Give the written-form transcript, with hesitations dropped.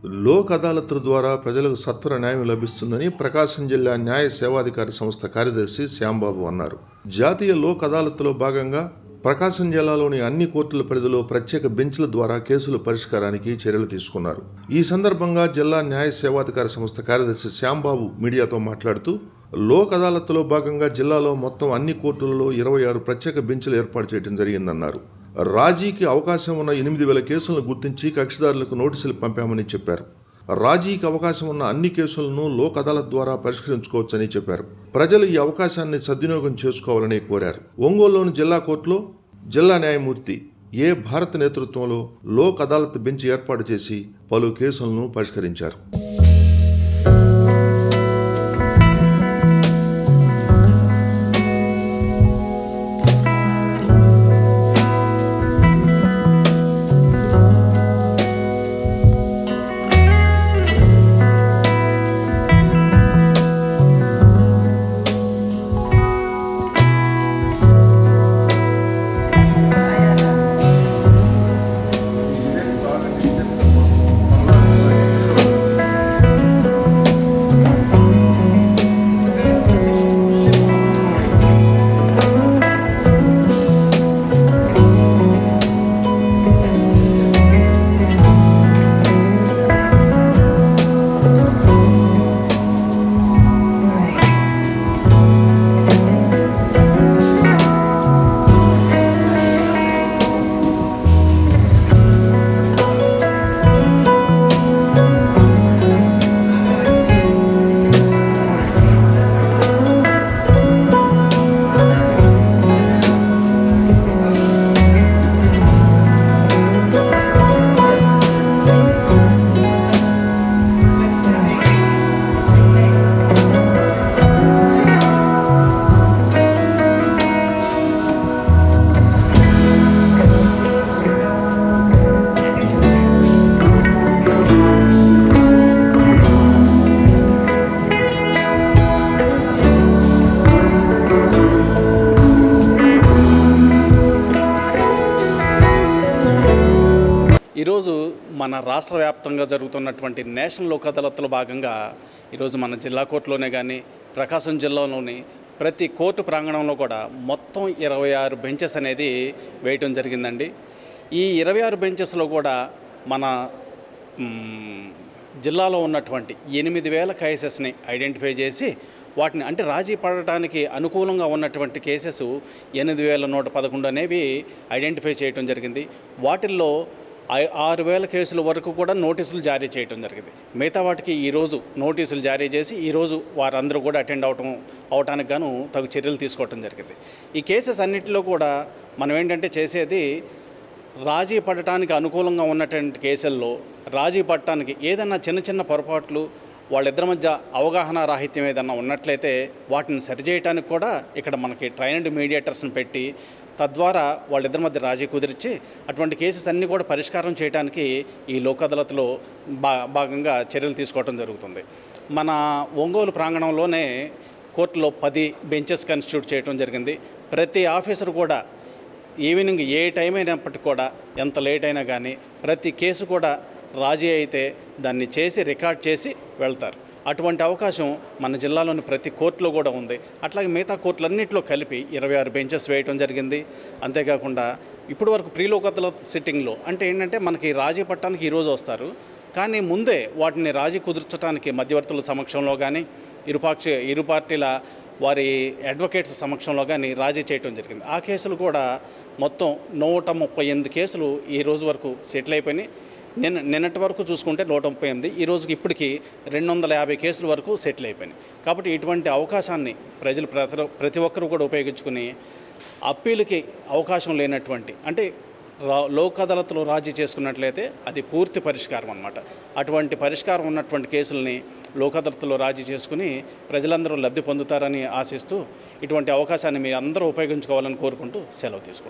లోక్ అదాలత్ల ద్వారా ప్రజలకు సత్వర న్యాయం లభిస్తుందని ప్రకాశం జిల్లా న్యాయ సేవాధికారి సంస్థ కార్యదర్శి శ్యాంబాబు అన్నారు. జాతీయ లోక్ అదాలత్లో భాగంగా ప్రకాశం జిల్లాలోని అన్ని కోర్టుల పరిధిలో ప్రత్యేక బెంచ్ల ద్వారా కేసుల పరిష్కారానికి చర్యలు తీసుకున్నారు. ఈ సందర్భంగా జిల్లా న్యాయ సేవాధికారి సంస్థ కార్యదర్శి శ్యాంబాబు మీడియాతో మాట్లాడుతూ, లోక్ అదాలత్లో భాగంగా జిల్లాలో మొత్తం అన్ని కోర్టులలో 26 ప్రత్యేక బెంచ్లు ఏర్పాటు చేయడం జరిగిందన్నారు. రాజీకి అవకాశం ఉన్న 8,000 కేసులను గుర్తించి కక్షిదారులకు నోటీసులు పంపామని చెప్పారు. రాజీకి అవకాశం ఉన్న అన్ని కేసులను లోక్ అదాలత్ ద్వారా పరిష్కరించుకోవచ్చని చెప్పారు. ప్రజలు ఈ అవకాశాన్ని సద్వినియోగం చేసుకోవాలని కోరారు. ఒంగోలులోని జిల్లా కోర్టులో జిల్లా న్యాయమూర్తి ఏ భారత్ నేతృత్వంలో లోక్ అదాలత్ బెంచ్ ఏర్పాటు చేసి పలు కేసులను పరిష్కరించారు. ఈరోజు మన రాష్ట్ర వ్యాప్తంగా జరుగుతున్నటువంటి నేషనల్ లోక్ అదాలత్లో భాగంగా ఈరోజు మన జిల్లా కోర్టులోనే కానీ ప్రకాశం జిల్లాలోని ప్రతి కోర్టు ప్రాంగణంలో కూడా మొత్తం 26 బెంచెస్ అనేది వేయటం జరిగిందండి. ఈ 26 బెంచెస్లో కూడా మన జిల్లాలో ఉన్నటువంటి 8,000 కేసెస్ని ఐడెంటిఫై చేసి వాటిని అంటే రాజీ పడటానికి అనుకూలంగా ఉన్నటువంటి కేసెస్ 8,111 అనేవి ఐడెంటిఫై చేయడం జరిగింది. వాటిల్లో 6,000 కేసుల వరకు కూడా నోటీసులు జారీ చేయడం జరిగింది. మిగతా వాటికి ఈరోజు నోటీసులు జారీ చేసి ఈరోజు వారందరూ కూడా అటెండ్ అవటానికి గాను తగు చర్యలు తీసుకోవటం జరిగింది. ఈ కేసెస్ అన్నింటిలో కూడా మనం ఏంటంటే చేసేది రాజీ పడటానికి అనుకూలంగా ఉన్నటువంటి కేసుల్లో రాజీ పడటానికి ఏదైనా చిన్న చిన్న పొరపాట్లు వాళ్ళిద్దరి మధ్య అవగాహన రాహిత్యం ఏదన్నా ఉన్నట్లయితే వాటిని సరిచేయడానికి కూడా ఇక్కడ మనకి ట్రైన్డ్ మీడియేటర్స్ని పెట్టి తద్వారా వాళ్ళిద్దరి మధ్య రాజీ కుదిర్చి అటువంటి కేసెస్ అన్నీ కూడా పరిష్కారం చేయడానికి ఈ లోక్ అదాలత్లో భాగంగా చర్యలు తీసుకోవడం జరుగుతుంది. మన ఒంగోలు ప్రాంగణంలోనే కోర్టులో 10 బెంచెస్ కన్స్టిట్యూట్ చేయడం జరిగింది. ప్రతి ఆఫీసర్ కూడా ఈవినింగ్ ఏ టైం అయినప్పటికీ కూడా ఎంత లేట్ అయినా కానీ ప్రతి కేసు కూడా రాజీ అయితే దాన్ని చేసి రికార్డ్ చేసి వెళ్తారు. అటువంటి అవకాశం మన జిల్లాలోని ప్రతి కోర్టులో కూడా ఉంది. అట్లాగే మిగతా కోర్టులన్నింటిలో కలిపి 26 బెంచెస్ వేయటం జరిగింది. అంతేకాకుండా ఇప్పటి వరకు ప్రీ లోక్ అదాలత్ సిట్టింగ్లో అంటే ఏంటంటే మనకి రాజీ పట్టడానికి ఈరోజు వస్తారు, కానీ ముందే వాటిని రాజీ కుదుర్చడానికి మధ్యవర్తుల సమక్షంలో కానీ ఇరు పార్టీల వారి అడ్వకేట్స్ సమక్షంలో కానీ రాజీ చేయటం జరిగింది. ఆ కేసులు కూడా మొత్తం 138 కేసులు ఈ రోజు వరకు సెటిల్ అయిపోయినాయి. నిన్నటి వరకు చూసుకుంటే 138, ఈ రోజుకి ఇప్పటికీ 250 కేసుల వరకు సెటిల్ అయిపోయినాయి. కాబట్టి ఇటువంటి అవకాశాన్ని ప్రజలు ప్రతి ఒక్కరూ కూడా ఉపయోగించుకుని అప్పీలుకి అవకాశం లేనటువంటి అంటే లోక్ అదాలత్లో రాజీ చేసుకున్నట్లయితే అది పూర్తి పరిష్కారం అన్నమాట. అటువంటి పరిష్కారం ఉన్నటువంటి కేసుల్ని లోక్ అదాలత్లో రాజీ చేసుకుని ప్రజలందరూ లబ్ధి పొందుతారని ఆశిస్తూ ఇటువంటి అవకాశాన్ని మీరు అందరూ ఉపయోగించుకోవాలని కోరుకుంటూ సెలవు తీసుకుంటాం.